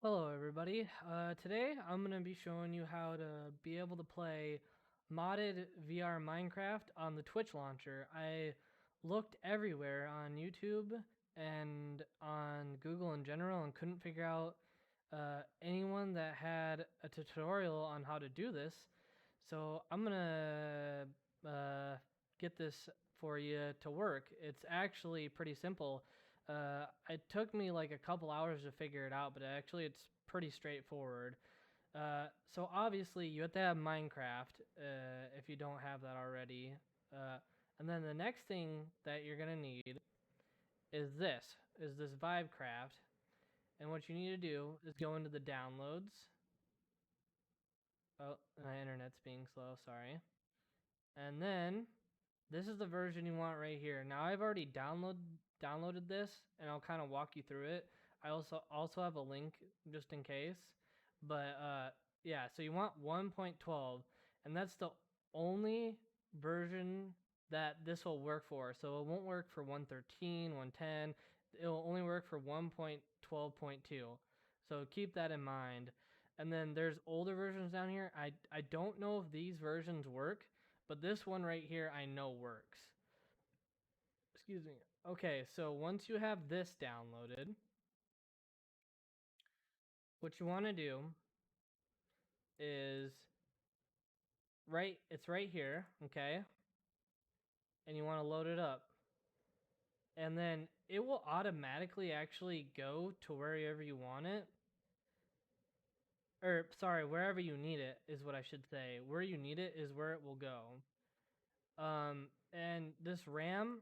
Hello everybody. Today I'm going to be showing you how to be able to play modded VR Minecraft on the Twitch launcher. I looked everywhere on YouTube and on Google in general and couldn't figure out anyone that had a tutorial on how to do this. So I'm going to get this for you to work. It's actually pretty simple. It took me like a couple hours to figure it out, but actually it's pretty straightforward. So obviously you have to have Minecraft if you don't have that already. And then the next thing that you're gonna need is this Vivecraft. And what you need to do is go into the downloads. Oh, my internet's being slow, sorry. And then this is the version you want right here. Now I've already downloaded this, and I'll kind of walk you through it. I also have a link just in case. But yeah, so you want 1.12, and that's the only version that this will work for. So it won't work for 113, 110. It will only work for 1.12.2. So keep that in mind. And then there's older versions down here. I don't know if these versions work, but this one right here I know works. Excuse me. Okay, so once you have this downloaded, what you want to do is it's right here, okay? And you want to load it up. And then it will automatically actually go to wherever you want it. Or sorry, wherever you need it is what I should say. Where you need it is where it will go. And this RAM,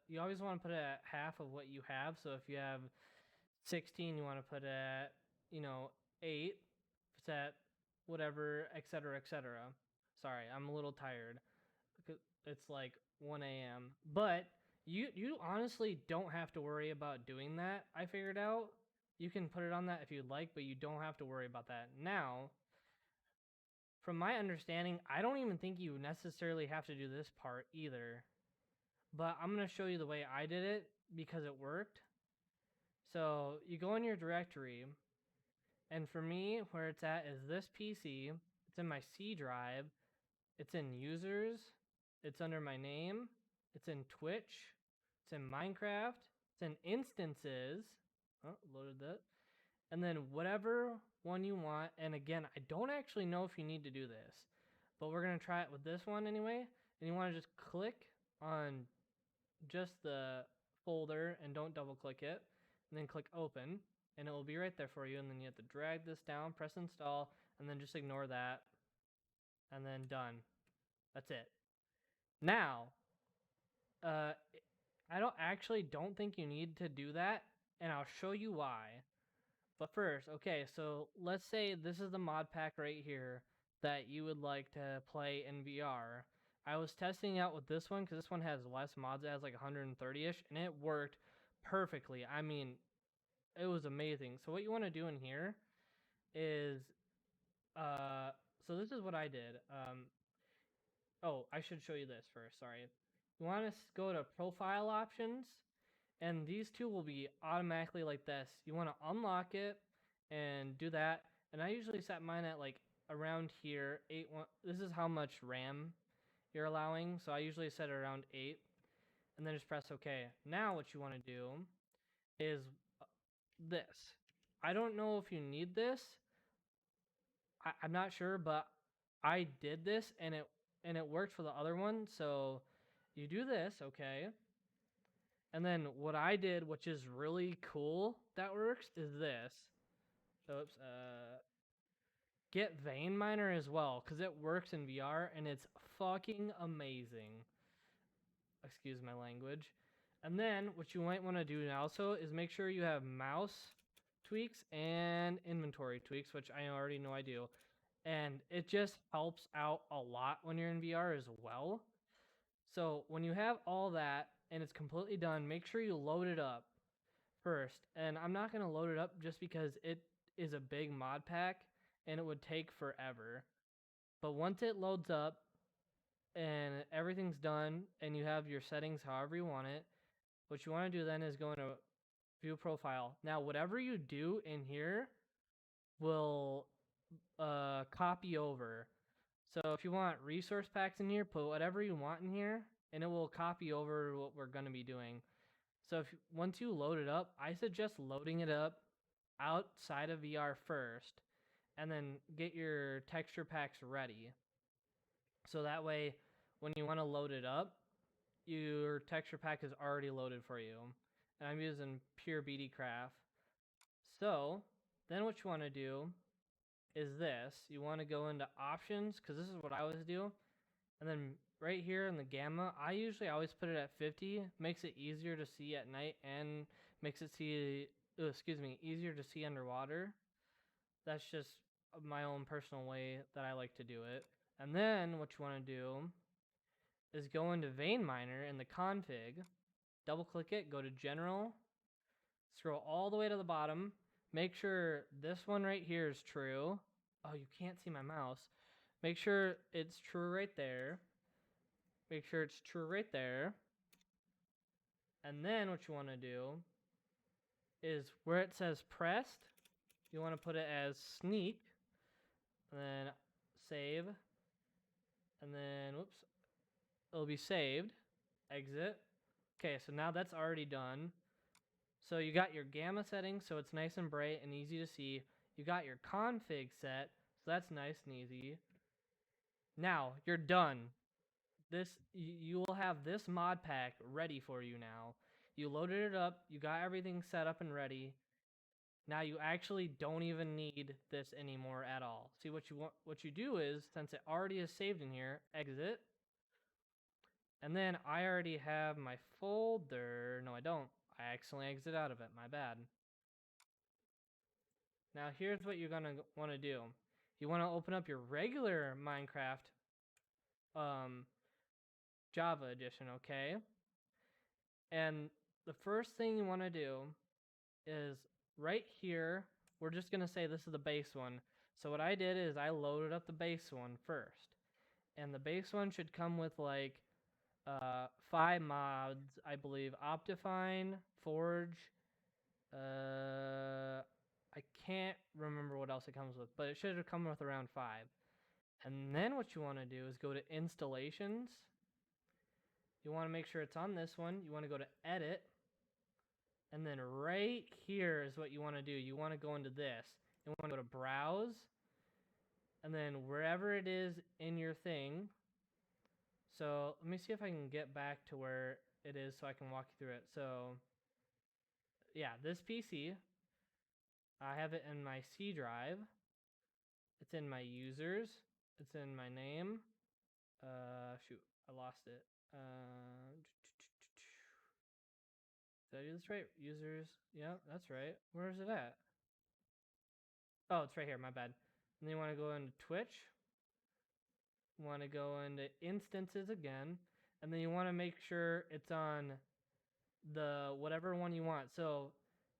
you always want to put it at half of what you have. So if you have 16, you want to put it at, 8. If it's at whatever, etc., etc. Sorry, I'm a little tired. It's like 1 a.m. But you honestly don't have to worry about doing that. I figured out you can put it on that if you'd like, but you don't have to worry about that. Now, from my understanding, I don't even think you necessarily have to do this part either. But I'm going to show you the way I did it because it worked. So you go in your directory, and for me, where it's at is this PC. It's in my C drive. It's in users. It's under my name. It's in Twitch. It's in Minecraft. It's in instances. Oh, loaded that. And then whatever one you want. And again, I don't actually know if you need to do this, but we're going to try it with this one anyway. And you want to just click on just the folder and don't double click it. And then click open. And it will be right there for you. And then you have to drag this down, press install, and then just ignore that. And then done. That's it. Now, uh, I don't think you need to do that, and I'll show you why. But first, okay, so let's say this is the mod pack right here that you would like to play in VR. I was testing out with this one because this one has less mods. It has like 130-ish, and it worked perfectly. I mean, it was amazing. So what you want to do in here is, so this is what I did. Oh, I should show you this first. Sorry. You want to go to profile options, and these two will be automatically like this. You want to unlock it and do that. And I usually set mine at like around here, 8. This is how much RAM you're allowing. So I usually set it around 8, and then just press OK. Now what you want to do is this. I don't know if you need this. I'm not sure, but I did this and it worked for the other one. So you do this, okay? And then what I did, which is really cool that works, is this. Oops. Get Vein Miner as well, because it works in VR and it's fucking amazing. Excuse my language. And then what you might want to do also is make sure you have mouse tweaks and inventory tweaks, which I already know I do. And it just helps out a lot when you're in VR as well. So when you have all that and it's completely done, make sure you load it up first. And I'm not going to load it up just because it is a big mod pack and it would take forever. But once it loads up and everything's done and you have your settings however you want it, what you want to do then is go into view profile. Now, whatever you do in here will copy over. So if you want resource packs in here, put whatever you want in here, and it will copy over what we're gonna be doing. So if once you load it up, I suggest loading it up outside of VR first, and then get your texture packs ready. So that way, when you want to load it up, your texture pack is already loaded for you. And I'm using pure BD Craft. So then what you want to do is this. You want to go into options, because this is what I always do. And then right here in the gamma, I usually always put it at 50. Makes it easier to see at night and makes it easier to see underwater. That's just my own personal way that I like to do it. And then what you want to do is go into Vein Miner in the config, double click it, go to general, scroll all the way to the bottom, make sure this one right here is true. Oh, you can't see my mouse. Make sure it's true right there. Make sure it's true right there. And then what you want to do is where it says pressed, you want to put it as sneak, and then save, and then whoops, it'll be saved. Exit. Okay, so now that's already done. So you got your gamma settings, so it's nice and bright and easy to see. You got your config set, so that's nice and easy. Now you're done. You will have this mod pack ready for you now. You loaded it up, you got everything set up and ready. Now you actually don't even need this anymore at all. See what you do is, since it already is saved in here, exit. And then I already have my folder. No, I don't. I accidentally exit out of it. My bad. Now here's what you're gonna want to do. You want to open up your regular Minecraft Java edition, okay? And the first thing you want to do is right here, we're just gonna say this is the base one. So what I did is I loaded up the base one first. And the base one should come with like 5 mods, I believe. Optifine, Forge, I can't remember what else it comes with, but it should have come with around 5. And then what you want to do is go to installations. You want to make sure it's on this one. You want to go to edit. And then right here is what you want to do. You want to go into this. You want to go to browse. And then wherever it is in your thing. So let me see if I can get back to where it is so I can walk you through it. So yeah, this PC, I have it in my C drive. It's in my users. It's in my name. Shoot, I lost it. Did I do this right? Users. Yeah, that's right. Where is it at? Oh, it's right here. My bad. And then you want to go into Twitch. You want to go into instances again. And then you want to make sure it's on the whatever one you want. So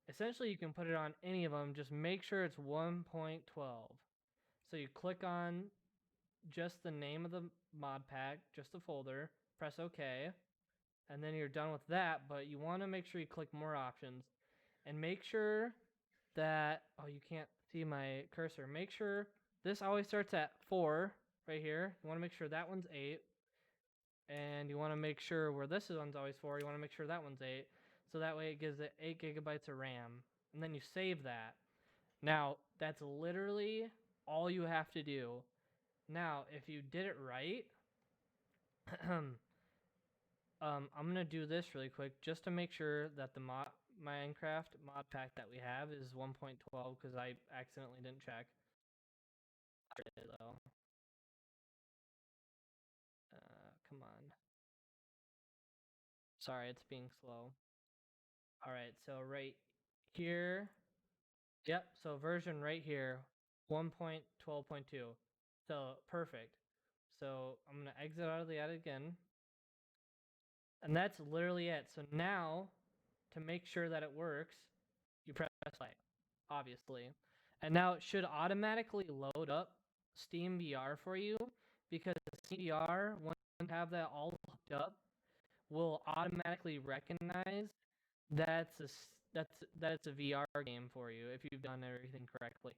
essentially you can put it on any of them. Just make sure it's 1.12. So you click on just the name of the mod pack, just the folder, press OK, and then you're done with that. But you want to make sure you click more options and make sure that, oh, you can't see my cursor. Make sure this always starts at 4 right here. You want to make sure that one's 8. And you want to make sure where this one's always 4, you want to make sure that one's 8. So that way it gives it 8 gigabytes of RAM. And then you save that. Now, that's literally all you have to do. Now, if you did it right, I'm going to do this really quick just to make sure that the Minecraft mod pack that we have is 1.12 because I accidentally didn't check. Though. Come on. Sorry, it's being slow. All right, so right here. Yep, so version right here, 1.12.2. So perfect. So I'm going to exit out of the ad again. And that's literally it. So now, to make sure that it works, you press play, obviously. And now it should automatically load up Steam VR for you because Steam VR, once you have that all hooked up, will automatically recognize that it's a VR game for you if you've done everything correctly.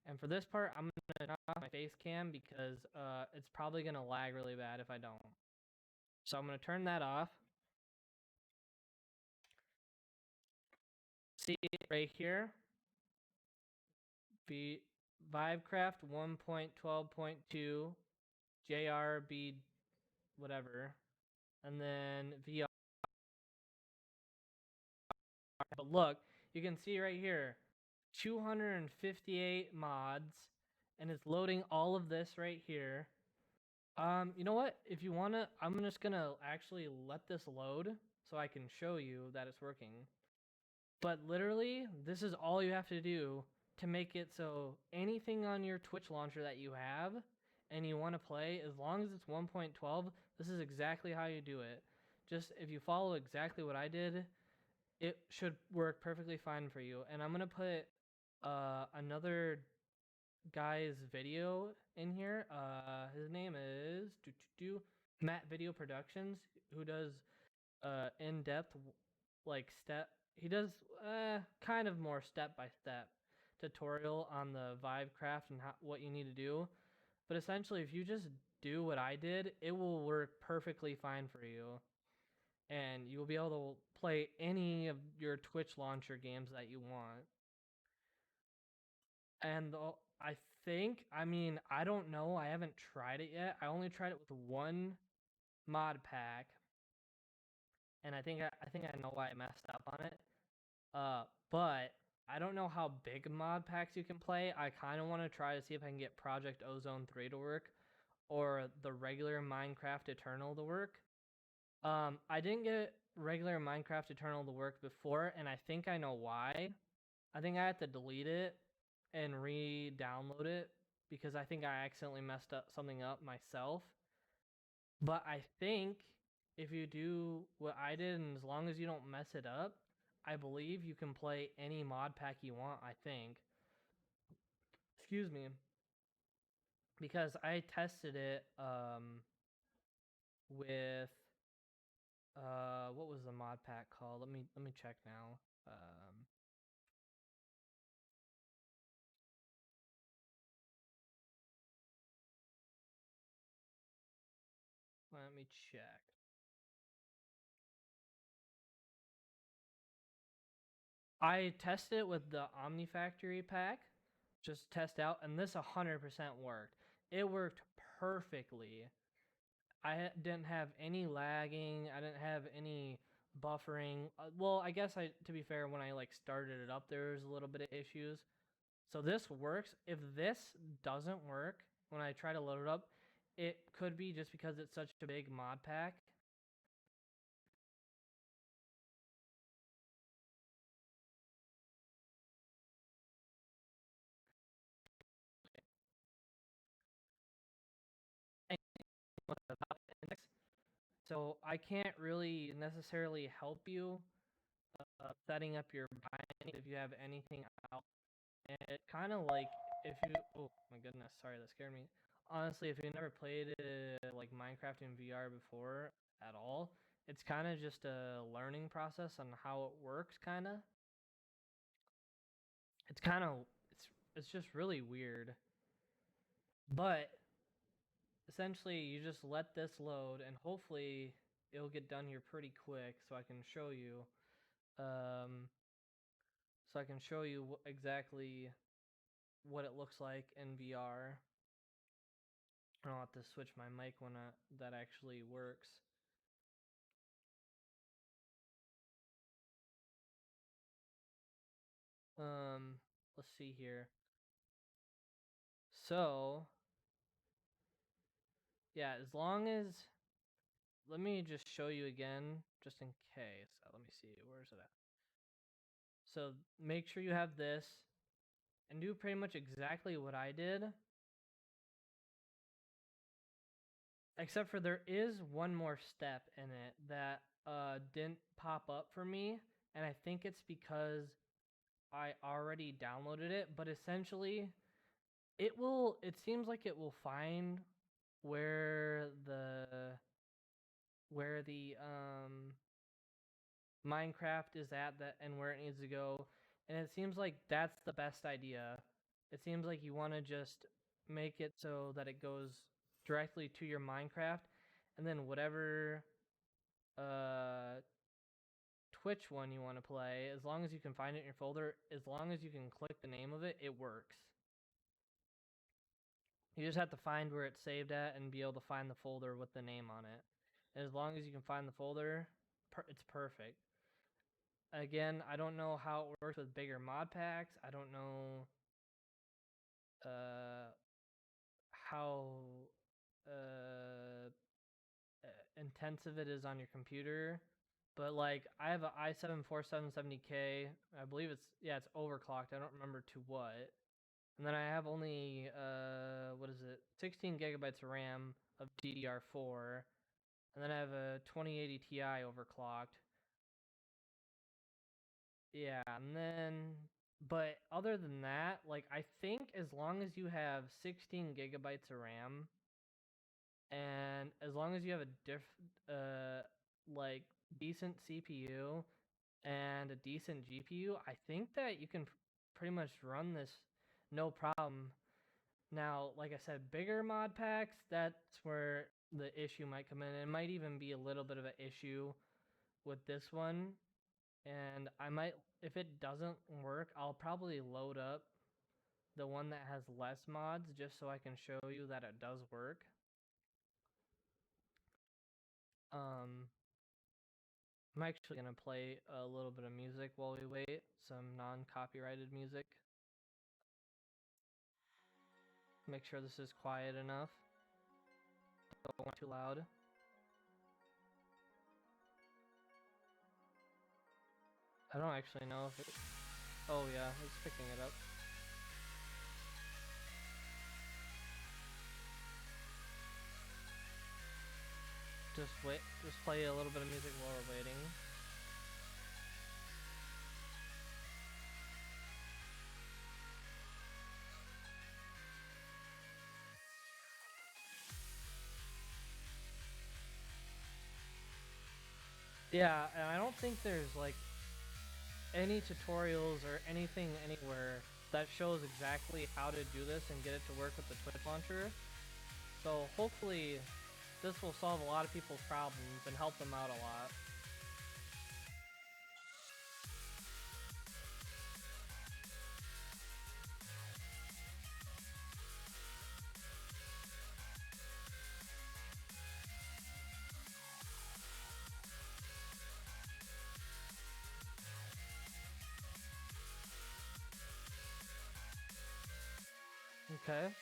And for this part, I'm gonna turn off my face cam because it's probably gonna lag really bad if I don't. So I'm gonna turn that off. See it right here. Vivecraft 1.12.2 JRB whatever, and then VR. But look, you can see right here, 258 mods, and it's loading all of this right here. You know what? If you wanna, I'm just gonna actually let this load so I can show you that it's working. But literally, this is all you have to do to make it so anything on your Twitch launcher that you have and you want to play, as long as it's 1.12, this is exactly how you do it. Just if you follow exactly what I did, it should work perfectly fine for you. And I'm gonna put another guy's video in here. His name is Matt Video Productions, who does in-depth like step. He does kind of more step by step tutorial on the Vivecraft and what you need to do. But essentially, if you just do what I did, it will work perfectly fine for you, and you will be able to play any of your Twitch launcher games that you want. And I think, I mean, I don't know. I haven't tried it yet. I only tried it with one mod pack, and I think I know why I messed up on it. But I don't know how big mod packs you can play. I kind of want to try to see if I can get Project Ozone 3 to work or the regular Minecraft Eternal to work. I didn't get regular Minecraft Eternal to work before, and I think I know why. I think I had to delete it and re-download it because I think I accidentally messed up something up myself. But I think if you do what I did, and as long as you don't mess it up, I believe you can play any mod pack you want, I think. Excuse me. Because I tested it with what was the mod pack called? Let me check now. Let me check. I tested it with the Omnifactory pack, just test out, and this 100% worked. It worked perfectly. Didn't have any lagging. I didn't have any buffering. Well, I guess to be fair, when I like started it up, there was a little bit of issues. So this works. If this doesn't work when I try to load it up, it could be just because it's such a big mod pack. So I can't really necessarily help you setting up your binding if you have anything out. And it kind of like if you, oh my goodness, sorry, that scared me. Honestly, if you never played like Minecraft in VR before at all, it's kind of just a learning process on how it works. It's kind of it's just really weird. But essentially, you just let this load, and hopefully, it'll get done here pretty quick, so I can show you. Um, so I can show you exactly what it looks like in VR. I'll have to switch my mic when that actually works. Let's see here. So, yeah, as long as, let me just show you again, just in case. Let me see, where's it at? So make sure you have this, and do pretty much exactly what I did. Except for there is one more step in it that didn't pop up for me, and I think it's because I already downloaded it, but essentially it seems like it will find where the Minecraft is at that and where it needs to go, and it seems like that's the best idea it seems like you want to just make it so that it goes directly to your Minecraft, and then whatever uh Twitch one you want to play, as long as you can find it in your folder, as long as you can click the name of it, it works. You just have to find where it's saved at and be able to find the folder with the name on it. And as long as you can find the folder, it's perfect. Again, I don't know how it works with bigger mod packs. I don't know uh, how uh, intensive it is on your computer. But like I have an i7 4770K. I believe it's overclocked. I don't remember to what. And then I have only what is it? 16 gigabytes of RAM of DDR4. And then I have a 2080 Ti overclocked. Yeah, and then but other than that, like I think as long as you have 16 gigabytes of RAM and as long as you have a like decent CPU and a decent GPU, I think that you can pretty much run this no problem. Now, like I said, bigger mod packs, that's where the issue might come in. It might even be a little bit of an issue with this one. And I might, if it doesn't work, I'll probably load up the one that has less mods just so I can show you that it does work. I'm actually going to play a little bit of music while we wait, some non-copyrighted music. Make sure this is quiet enough. Don't want too loud. I don't actually know if it... Oh yeah, it's picking it up. Just wait, just play a little bit of music while we're waiting. Yeah, and I don't think there's like any tutorials or anything anywhere that shows exactly how to do this and get it to work with the Twitch launcher. So hopefully this will solve a lot of people's problems and help them out a lot. Okay.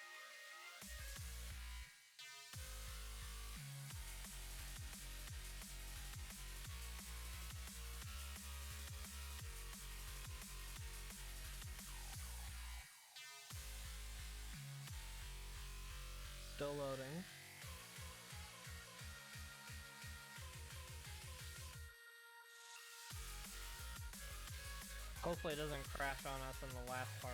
Still loading. Hopefully it doesn't crash on us in the last part.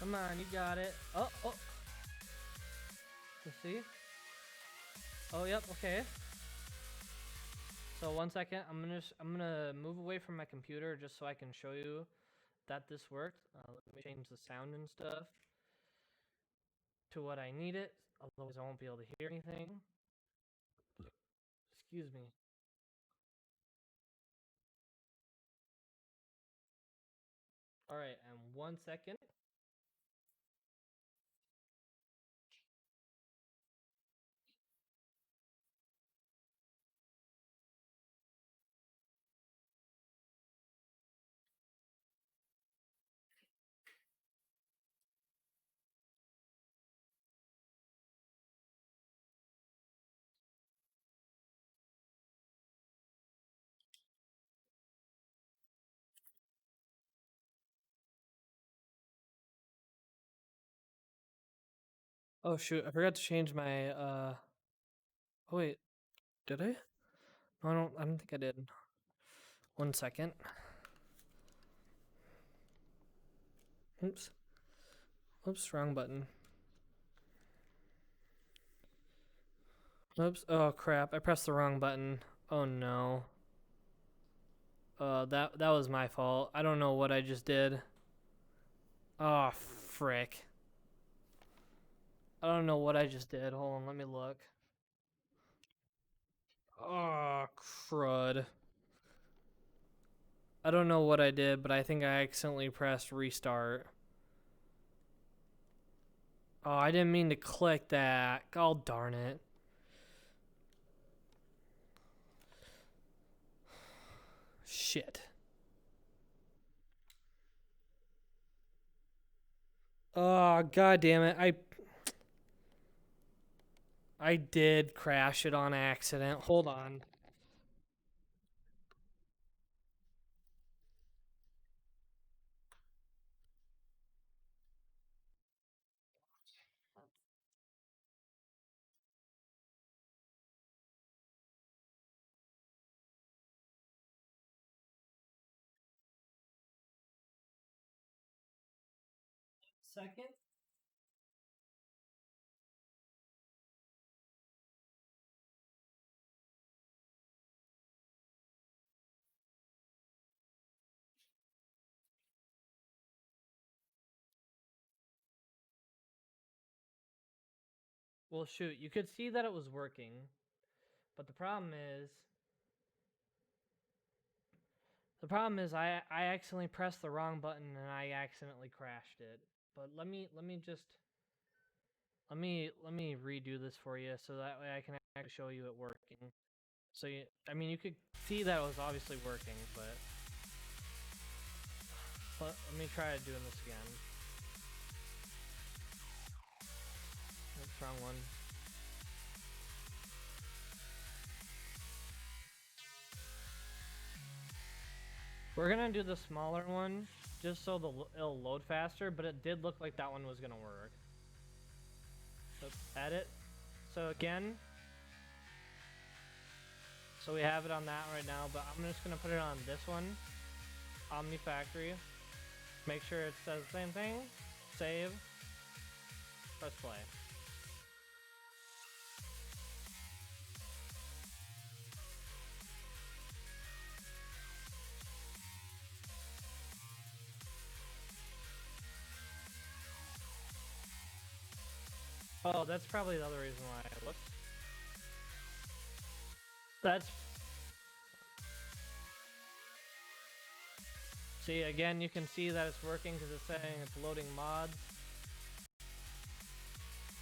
Come on, you got it. Oh. Let's see. Oh, yep, okay. So 1 second, I'm gonna move away from my computer just so I can show you that this worked. Let me change the sound and stuff to what I need it. Otherwise, I won't be able to hear anything. Excuse me. All right, and 1 second. Oh shoot, I forgot to change my Oh wait, did I? No, I don't think I did. 1 second. Oops. Oops, wrong button. Oops. Oh crap! I pressed the wrong button. Oh no. That was my fault. I don't know what I just did. Oh frick. I don't know what I just did. Hold on, let me look. Oh crud. I don't know what I did, but I think I accidentally pressed restart. Oh, I didn't mean to click that. Oh darn it. Shit. Oh god damn it. I did crash it on accident. Hold on. Second? Well, shoot, you could see that it was working, but the problem is I accidentally pressed the wrong button and I accidentally crashed it. But let me redo this for you so that way I can actually show you it working. So you could see that it was obviously working, but let me try doing this again. Oops, wrong one. We're gonna do the smaller one just so it'll load faster, but it did look like that one was gonna work. So edit. So again, so we have it on that right now, but I'm just gonna put it on this one, Omni Factory. Make sure it says the same thing. Save. Press play. Oh, that's probably the other reason why. Whoops. That's See, again, you can see that it's working because it's saying it's loading mods.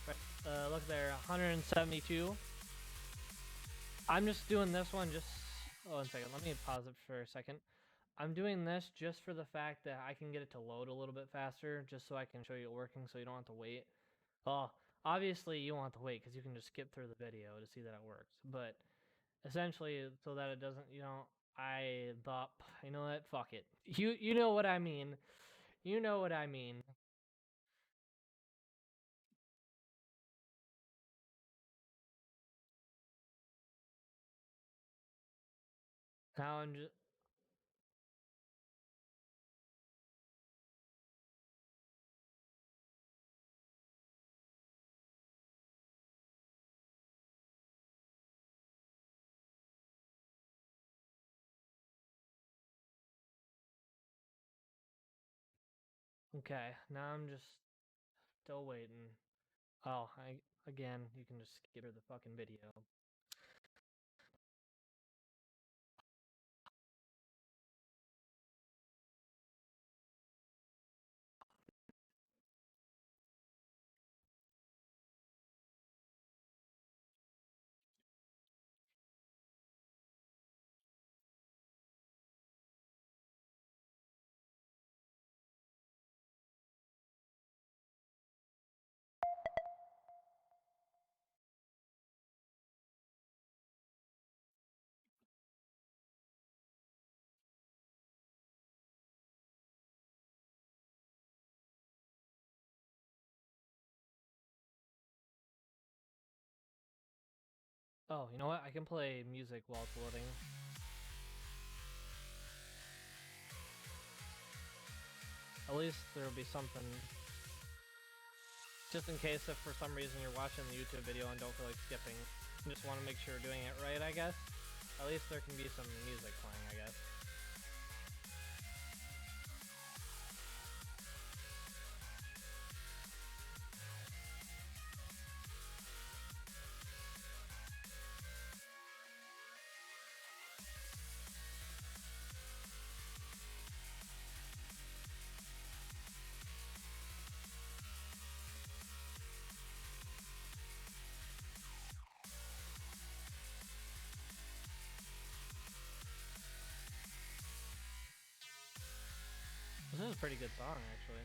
Right, look there, 172. I'm just doing this one just... Oh, 1 second. Let me pause it for a second. I'm doing this just for the fact that I can get it to load a little bit faster, just so I can show you it working so you don't have to wait. Well, obviously you won't have to wait because you can just skip through the video to see that it works. But essentially, so that it doesn't, I thought, you know what, fuck it. You know what I mean. You know what I mean. Now I'm just... Okay, now I'm just still waiting. Oh, again, you can just skip through the fucking video. Oh, you know what? I can play music while it's loading. At least there'll be something. Just in case if for some reason you're watching the YouTube video and don't feel like skipping. Just want to make sure we're doing it right, I guess. At least there can be some music playing, I guess. This is a pretty good song, actually.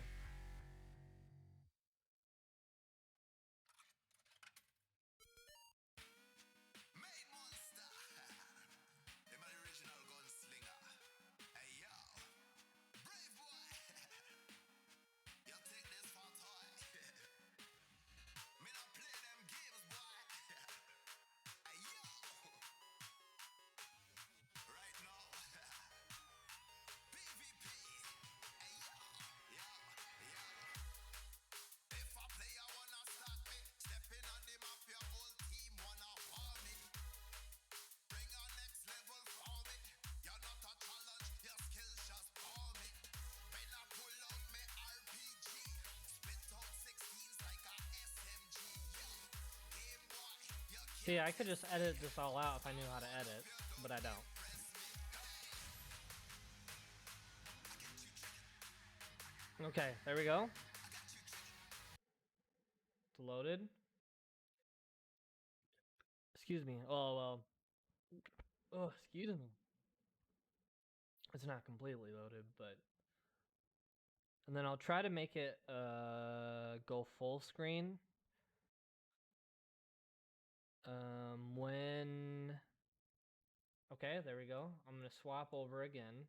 See, I could just edit this all out if I knew how to edit, but I don't. Okay, there we go. It's loaded. Excuse me. Oh, well. Oh, excuse me. It's not completely loaded, but. And then I'll try to make it go full screen. When. Okay, there we go. I'm going to swap over again.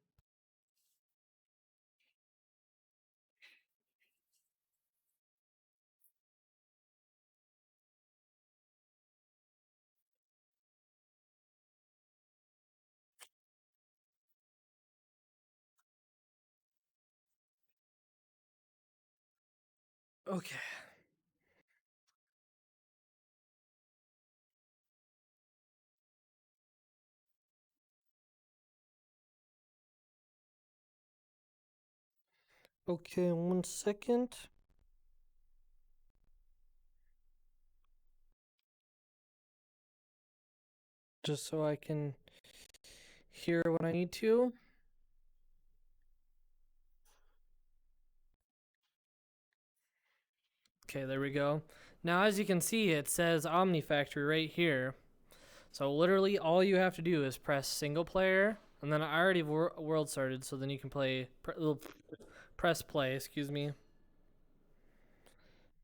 Okay. Okay, 1 second. Just so I can hear what I need to. Okay, there we go. Now, as you can see, it says OmniFactory right here. So literally all you have to do is press single player, and then I already world started, so then you can press play, excuse me.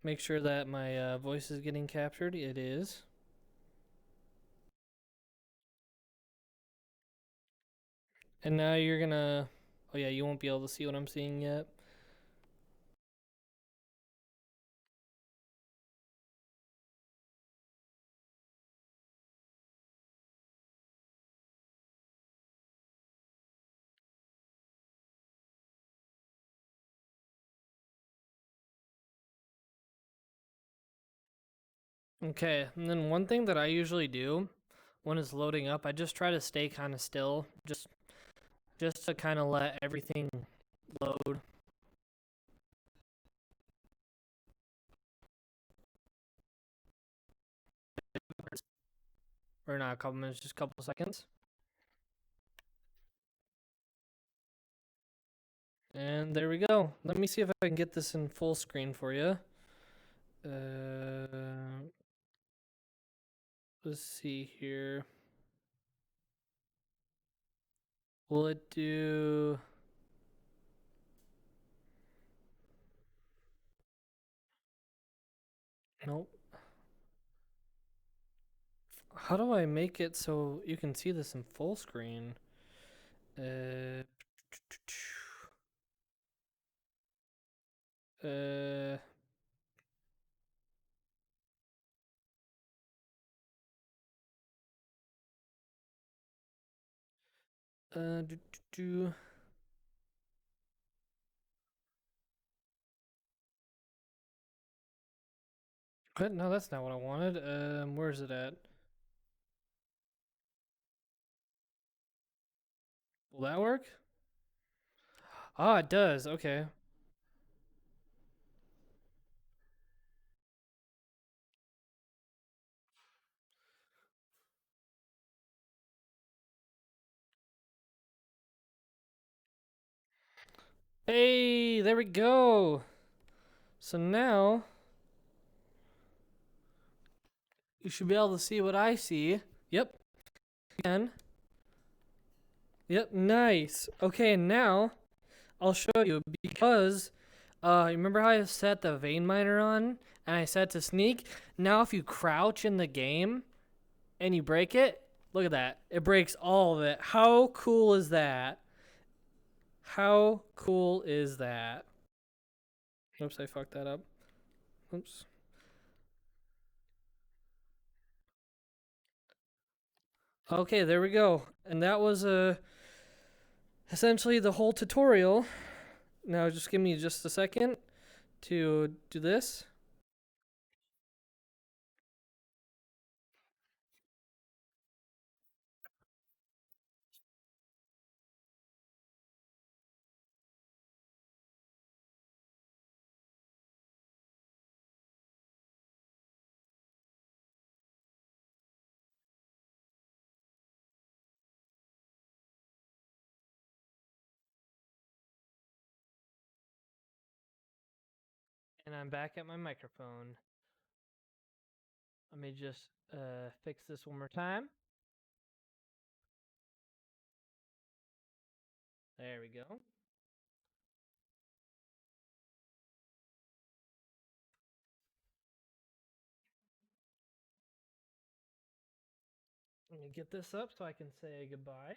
Make sure that my voice is getting captured. It is. And now you're gonna, oh yeah, you won't be able to see what I'm seeing yet. Okay, and then one thing that I usually do when it's loading up, I just try to stay kind of still, just to kind of let everything load. Or not a couple minutes, just a couple seconds. And there we go. Let me see if I can get this in full screen for you. Let's see here. Will it do? Nope. How do I make it so you can see this in full screen? Uh, uh, do, do, do. What? No, that's not what I wanted. Where is it at? Will that work? Ah, it does. Okay. Hey, there we go. So now you should be able to see what I see. Yep. And yep, nice. Okay, now I'll show you because remember how I set the vein miner on and I set to sneak? Now if you crouch in the game and you break it, look at that. It breaks all of it. How cool is that? How cool is that? Oops, I fucked that up. Oops. Okay, there we go. And that was essentially the whole tutorial. Now just give me just a second to do this. And I'm back at my microphone. Let me just fix this one more time. There we go. Let me get this up so I can say goodbye.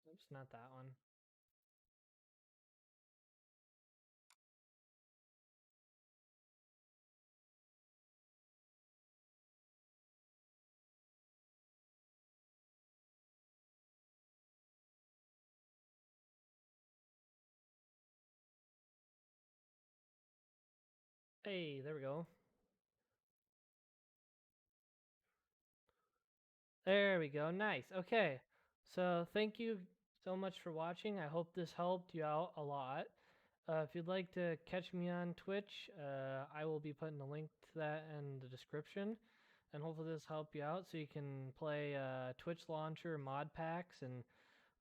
Oops, not that one. Hey, there we go. There we go. Nice. Okay. So thank you so much for watching. I hope this helped you out a lot. If you'd like to catch me on Twitch, I will be putting a link to that in the description. And hopefully this helped you out so you can play Twitch Launcher mod packs and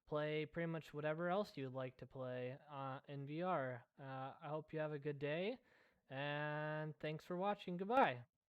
play pretty much whatever else you'd like to play in VR. I hope you have a good day, and thanks for watching. Goodbye.